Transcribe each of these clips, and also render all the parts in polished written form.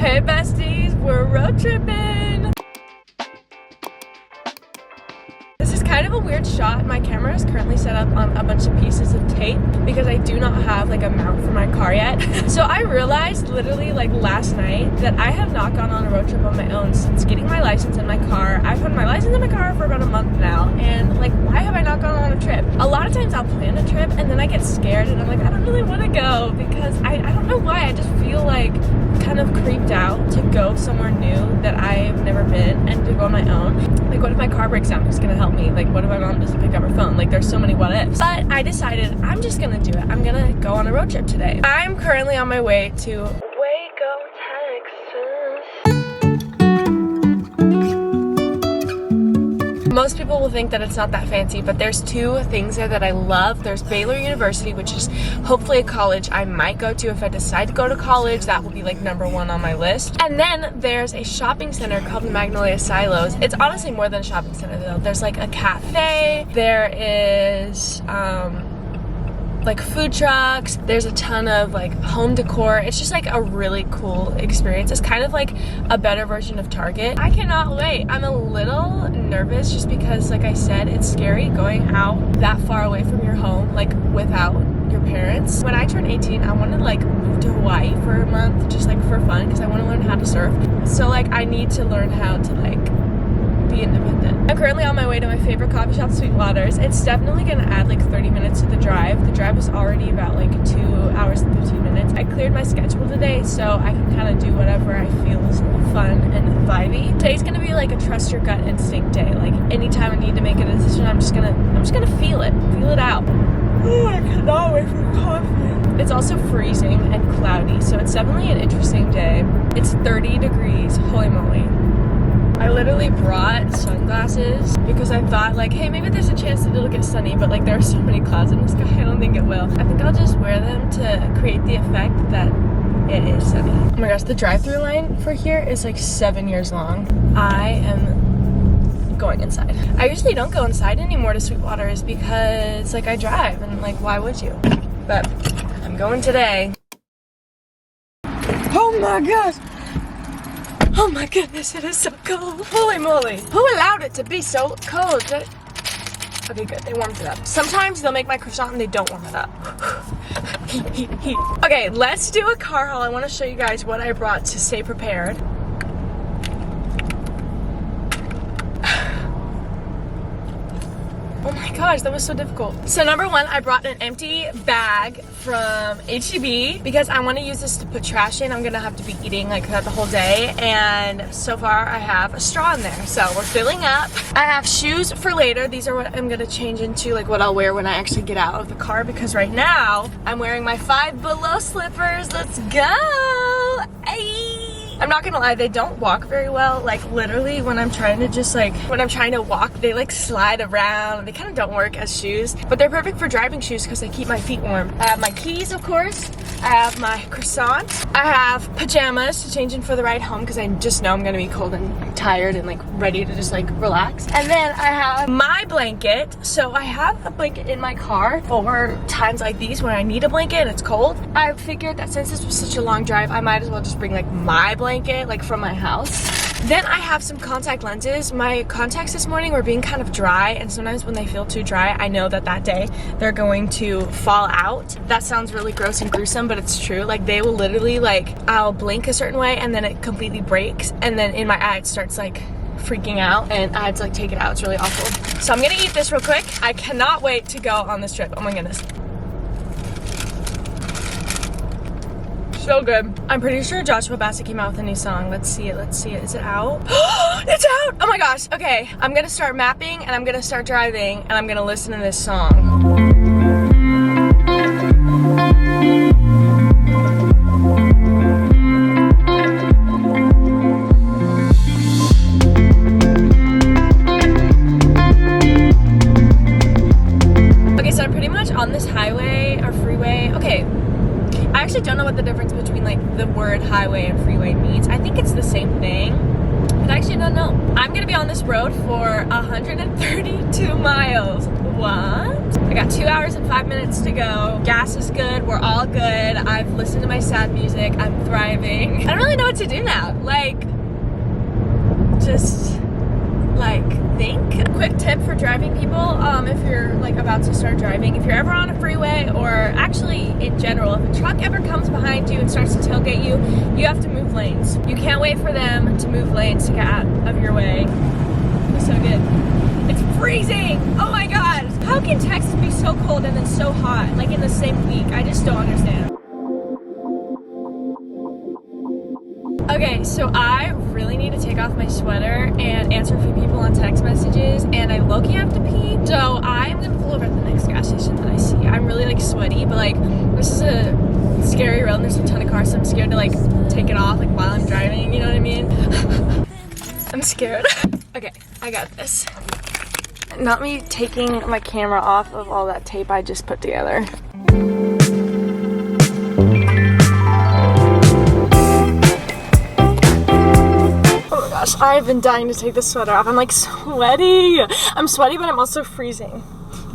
Hey besties, we're road tripping. This is kind of a weird shot. My camera is currently set up on a bunch of pieces of tape because I do not have like a mount for my car yet. So I realized literally like last night that I have not gone on a road trip on my own since getting my license in my car. I've had my license in my car for about a month now, and like, why have I not gone on a trip? A lot of times I'll plan a trip and then I get scared and I'm like, I don't really want to go because I don't know why. I just feel like kind of creeped out to go somewhere new that I've never been and to go on my own. Like, what if my car breaks down? Who's gonna help me? Like, what if my mom doesn't pick up her phone? Like, there's so many what ifs. But I decided I'm just gonna do it. I'm gonna go on a road trip today. I'm currently on my way to Waco, Texas. Most people will think that it's not that fancy, but there's two things there that I love. There's Baylor University, which is hopefully a college I might go to if I decide to go to college. That will be like #1 on my list. And then there's a shopping center called the Magnolia Silos. It's honestly more than a shopping center though. There's like a cafe, there is like food trucks, there's a ton of like home decor. It's just like a really cool experience. It's kind of like a better version of Target. I cannot wait. I'm a little nervous just because, like I said, it's scary going out that far away from your home, like without your parents. When I turn 18, I want to like move to Hawaii for a month just like for fun because I want to learn how to surf. So like I need to learn how to like be independent. I'm currently on my way to my favorite coffee shop, Sweetwater's. It's definitely gonna add like 30 minutes to the drive. The drive is already about like 2 hours and 15 minutes. I cleared my schedule today so I can kind of do whatever I feel is fun and vibey. Today's gonna be like a trust your gut instinct day. Like anytime I need to make a decision, I'm just gonna feel it out. Oh, I cannot wait for coffee. It's also freezing and cloudy, so it's definitely an interesting day. It's 30 degrees, holy moly. I literally brought sunglasses because I thought like, hey, maybe there's a chance that it'll get sunny, but like there are so many clouds in the sky, I don't think it will. I think I'll just wear them to create the effect that it is sunny. Oh my gosh, the drive-through line for here is like 7 years long. I am going inside. I usually don't go inside anymore to Sweetwater's because like I drive and like why would you? But I'm going today. Oh my gosh! Oh my goodness, it is so cold. Holy moly. Who allowed it to be so cold? Okay, good, they warmed it up. Sometimes they'll make my croissant and they don't warm it up. Heat. Okay, let's do a car haul. I want to show you guys what I brought to stay prepared. Oh my gosh, that was so difficult. So #1, I brought an empty bag from H-E-B because I want to use this to put trash in. I'm gonna have to be eating like that the whole day, and so far I have a straw in there, so we're filling up. I have shoes for later. These are what I'm gonna change into, like what I'll wear when I actually get out of the car, because right now I'm wearing my Five Below slippers. Let's go! Ay! I'm not gonna lie, they don't walk very well. Like literally when I'm trying to walk, they like slide around. They kind of don't work as shoes, but they're perfect for driving shoes because they keep my feet warm. I have my keys, of course. I have my croissant. I have pajamas to change in for the ride home because I just know I'm gonna be cold and tired and like ready to just like relax. And then I have my blanket. So I have a blanket in my car for times like these when I need a blanket and it's cold. I figured that since this was such a long drive, I might as well just bring like my blanket like from my house. Then I have some contact lenses. My contacts this morning were being kind of dry, and sometimes when they feel too dry, I know that that day they're going to fall out. That sounds really gross and gruesome, but it's true. Like they will literally like, I'll blink a certain way and then it completely breaks, and then in my eye it starts like freaking out and I had to like take it out. It's really awful. So I'm gonna eat this real quick. I cannot wait to go on this trip. Oh my goodness. So good. I'm pretty sure Joshua Bassett came out with a new song. Let's see it. Is it out? It's out! Oh my gosh. Okay, I'm gonna start mapping and I'm gonna start driving and I'm gonna listen to this song. Okay, so I'm pretty much on this highway or freeway. Okay. I actually don't know what the difference between like the word highway and freeway means. I think it's the same thing, but I actually don't know. I'm gonna be on this road for 132 miles. What? I got 2 hours and 5 minutes to go. Gas is good, we're all good. I've listened listen to my sad music. I'm thriving. I don't really know what to do now. Like, just like think. Quick tip for driving people, if you're like about to start driving, if you're ever on a freeway, or actually in general, if a truck ever comes behind you and starts to tailgate you, you have to move lanes. You can't wait for them to move lanes to get out of your way. It's so good. It's freezing! Oh my god! How can Texas be so cold and then so hot, like in the same week? I just don't understand. Okay, so I really need to take off my sweater and answer a few people on text messages, and I low-key have to pee. So I'm gonna pull over at the next gas station that I see. I'm really like sweaty, but like this is a scary road and there's a ton of cars, so I'm scared to like take it off like while I'm driving, you know what I mean? I'm scared. Okay, I got this. Not me taking my camera off of all that tape I just put together. I've been dying to take this sweater off. I'm like sweaty. I'm sweaty, but I'm also freezing.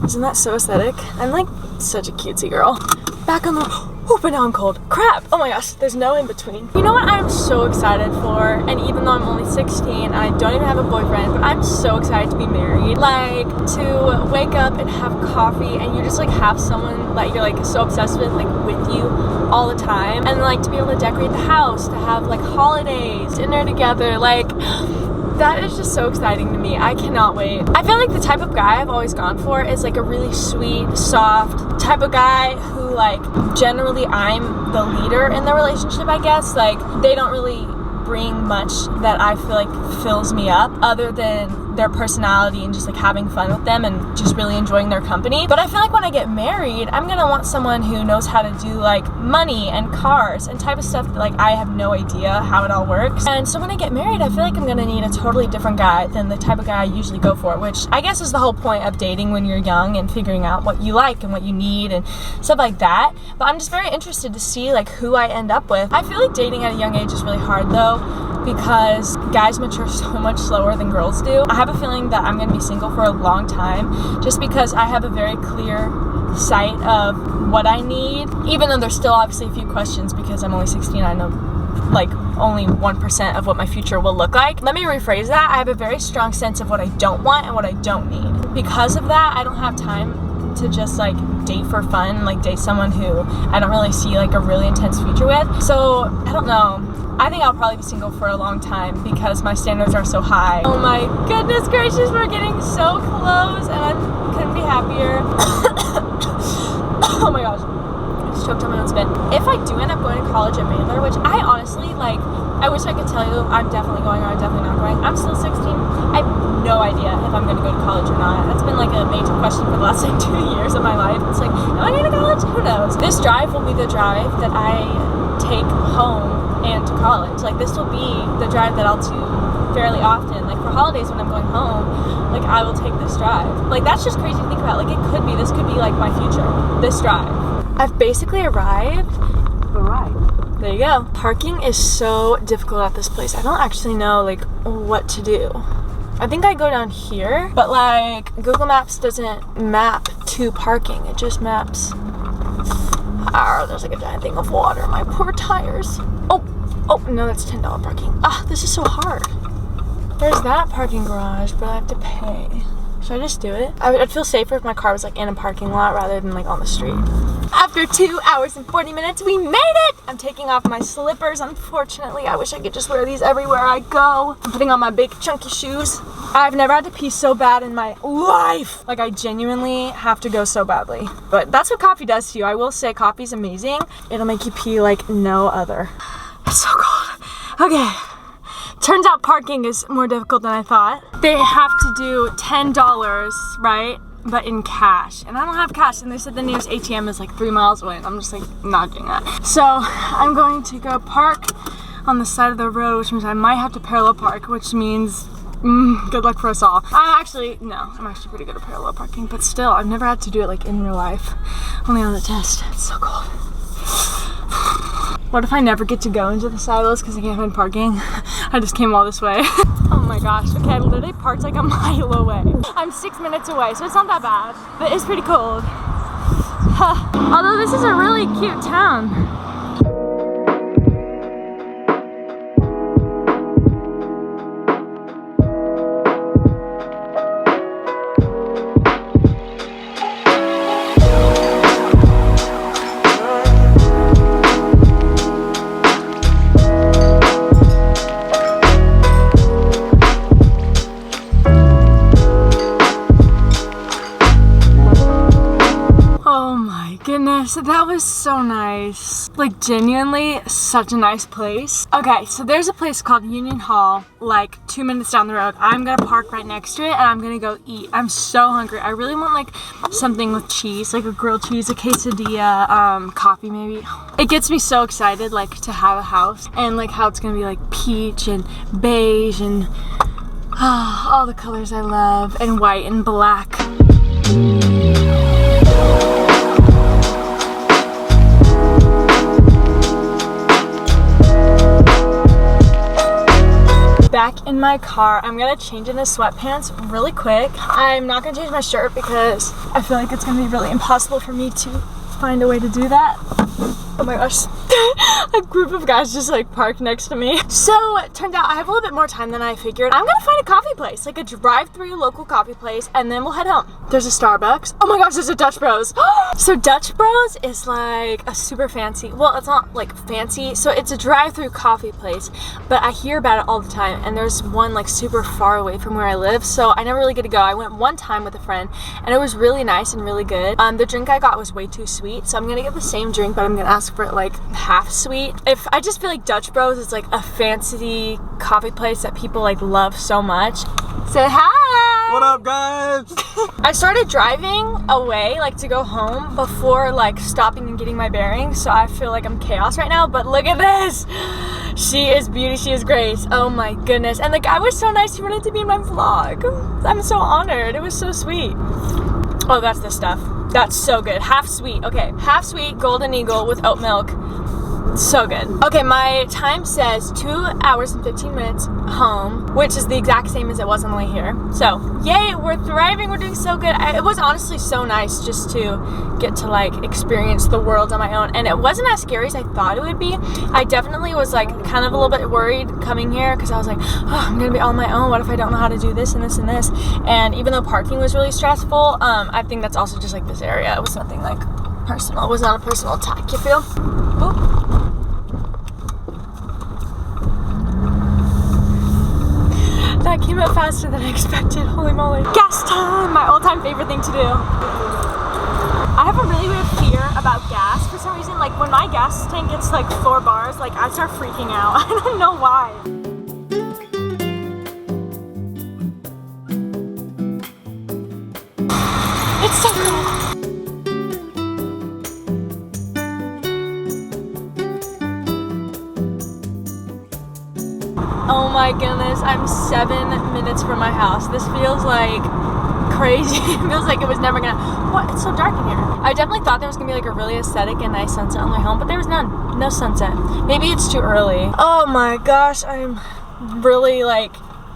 Isn't that so aesthetic? I'm like such a cutesy girl. Back on the, oh, but now I'm cold. Crap, oh my gosh, there's no in between. You know what I'm so excited for? And even though I'm only 16, I don't even have a boyfriend, but I'm so excited to be married. Like, to wake up and have coffee and you just like have someone that you're like so obsessed with, like with you all the time. And like to be able to decorate the house, to have like holidays, dinner together, like that is just so exciting to me. I cannot wait. I feel like the type of guy I've always gone for is like a really sweet, soft type of guy who like generally I'm the leader in the relationship, I guess. Like they don't really bring much that I feel like fills me up other than their personality and just like having fun with them and just really enjoying their company. But I feel like when I get married, I'm gonna want someone who knows how to do like money and cars and type of stuff that like I have no idea how it all works. And so when I get married, I feel like I'm gonna need a totally different guy than the type of guy I usually go for, which I guess is the whole point of dating when you're young and figuring out what you like and what you need and stuff like that. But I'm just very interested to see like who I end up with. I feel like dating at a young age is really hard though, because guys mature so much slower than girls do. I have a feeling that I'm gonna be single for a long time just because I have a very clear sight of what I need, even though there's still obviously a few questions because I'm only 16. I know like only 1% of what my future will look like. Let me rephrase that. I have a very strong sense of what I don't want and what I don't need. Because of that, I don't have time to just like date for fun, like date someone who I don't really see like a really intense future with. So I don't know. I think I'll probably be single for a long time because my standards are so high. Oh my goodness gracious, we're getting so close and I couldn't be happier. Oh my gosh, I just choked on my own spit. If I do end up going to college at Baylor, which I honestly, like, I wish I could tell you I'm definitely going or I'm definitely not going. I'm still 16. I have no idea if I'm going to go to college or not. That's been like a major question for the last like 2 years of my life. It's like, am I going to college? Who knows? This drive will be the drive that I take home and to college. Like this will be the drive that I'll do fairly often. Like for holidays when I'm going home, like I will take this drive. Like that's just crazy to think about. Like this could be like my future, this drive. I've basically arrived. There you go. Parking is so difficult at this place. I don't actually know like what to do. I think I go down here, but like Google Maps doesn't map to parking. It just maps. Oh, there's like a giant thing of water. My poor tires. Oh, no, that's $10 parking. Ah, this is so hard. There's that parking garage, but I have to pay. Should I just do it? I'd feel safer if my car was like in a parking lot rather than like on the street. After 2 hours and 40 minutes, we made it! I'm taking off my slippers, unfortunately. I wish I could just wear these everywhere I go. I'm putting on my big chunky shoes. I've never had to pee so bad in my life. Like I genuinely have to go so badly. But that's what coffee does to you. I will say coffee's amazing. It'll make you pee like no other. It's so cold. Okay. Turns out parking is more difficult than I thought. They have to do $10, right? But in cash. And I don't have cash, and they said the nearest ATM is like 3 miles away. And I'm just like not doing that. So I'm going to go park on the side of the road, which means I might have to parallel park, which means good luck for us all. I'm actually pretty good at parallel parking, but still, I've never had to do it like in real life. Only on the test. It's so cold. What if I never get to go into the silos because I can't find parking? I just came all this way. Oh my gosh, okay, I literally parked like a mile away. I'm 6 minutes away, so it's not that bad, but it's pretty cold. Although this is a really cute town. was so nice. Like, genuinely such a nice place. Okay, so there's a place called Union Hall, like 2 minutes down the road. I'm gonna park right next to it and I'm gonna go eat. I'm so hungry. I really want like something with cheese, like a grilled cheese, a quesadilla, coffee maybe. It gets me so excited like to have a house and like how it's gonna be like peach and beige and all the colors I love, and white and black. Back in my car, I'm gonna change into sweatpants really quick. I'm not gonna change my shirt because I feel like it's gonna be really impossible for me to find a way to do that. Oh my gosh. A group of guys just like parked next to me. So it turned out I have a little bit more time than I figured. I'm gonna find a coffee place, like a drive-through local coffee place, and then we'll head home. There's a Starbucks. Oh my gosh, there's a Dutch Bros. So Dutch Bros is like a super fancy, well, it's not like fancy, so it's a drive-through coffee place, but I hear about it all the time, and there's one like super far away from where I live, so I never really get to go. I went one time with a friend, and it was really nice and really good. The drink I got was way too sweet, so I'm gonna get the same drink, but I'm gonna ask for it like half sweet. If I just feel like Dutch Bros is like a fancy coffee place that people like love so much. Say hi! What up, guys? I started driving away, like to go home, before like stopping and getting my bearings, so I feel like I'm chaos right now, but look at this! She is beauty, she is grace. Oh my goodness. And the guy was so nice, he wanted to be in my vlog. I'm so honored, it was so sweet. Oh, that's the stuff. That's so good. Half sweet. Okay, half sweet Golden Eagle with oat milk. So good. Okay, my time says 2 hours and 15 minutes home, which is the exact same as it was on the way here. So, yay, we're thriving, we're doing so good. It was honestly so nice just to get to like experience the world on my own, and it wasn't as scary as I thought it would be. I definitely was like kind of a little bit worried coming here because I was like, oh, I'm gonna be on my own. What if I don't know how to do this and this and this? And even though parking was really stressful, I think that's also just like this area. It was nothing like personal. It was not a personal attack, you feel? Oop. That came out faster than I expected, holy moly. Gas time, my all-time favorite thing to do. I have a really weird fear about gas for some reason. Like when my gas tank gets like 4 bars, like I start freaking out. I don't know why. It's so good. Oh my goodness, I'm 7 minutes from my house. This feels like crazy. It feels like it was never gonna, what, it's so dark in here. I definitely thought there was gonna be like a really aesthetic and nice sunset on my home, but there was none, no sunset. Maybe it's too early. Oh my gosh, I'm really like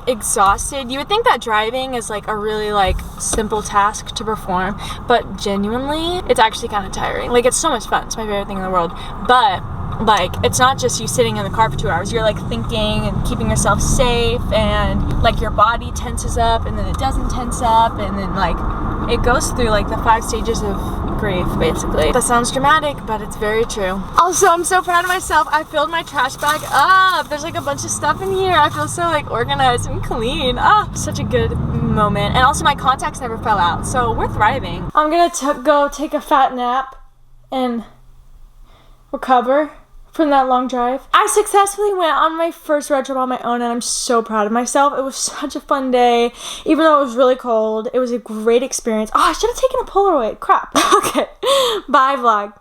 exhausted. You would think that driving is like a really like simple task to perform, but genuinely, it's actually kind of tiring. Like it's so much fun, it's my favorite thing in the world, but like it's not just you sitting in the car for 2 hours. You're like thinking and keeping yourself safe, and like your body tenses up and then it doesn't tense up, and then like it goes through like the 5 stages of grief basically. That sounds dramatic, but it's very true. Also, I'm so proud of myself. I filled my trash bag up. There's like a bunch of stuff in here. I feel so like organized and clean. Such a good moment. And also my contacts never fell out, so we're thriving. I'm gonna go take a fat nap and recover from that long drive. I successfully went on my first road trip on my own, and I'm so proud of myself. It was such a fun day, even though it was really cold. It was a great experience. Oh, I should have taken a Polaroid. Crap. Okay, bye vlog.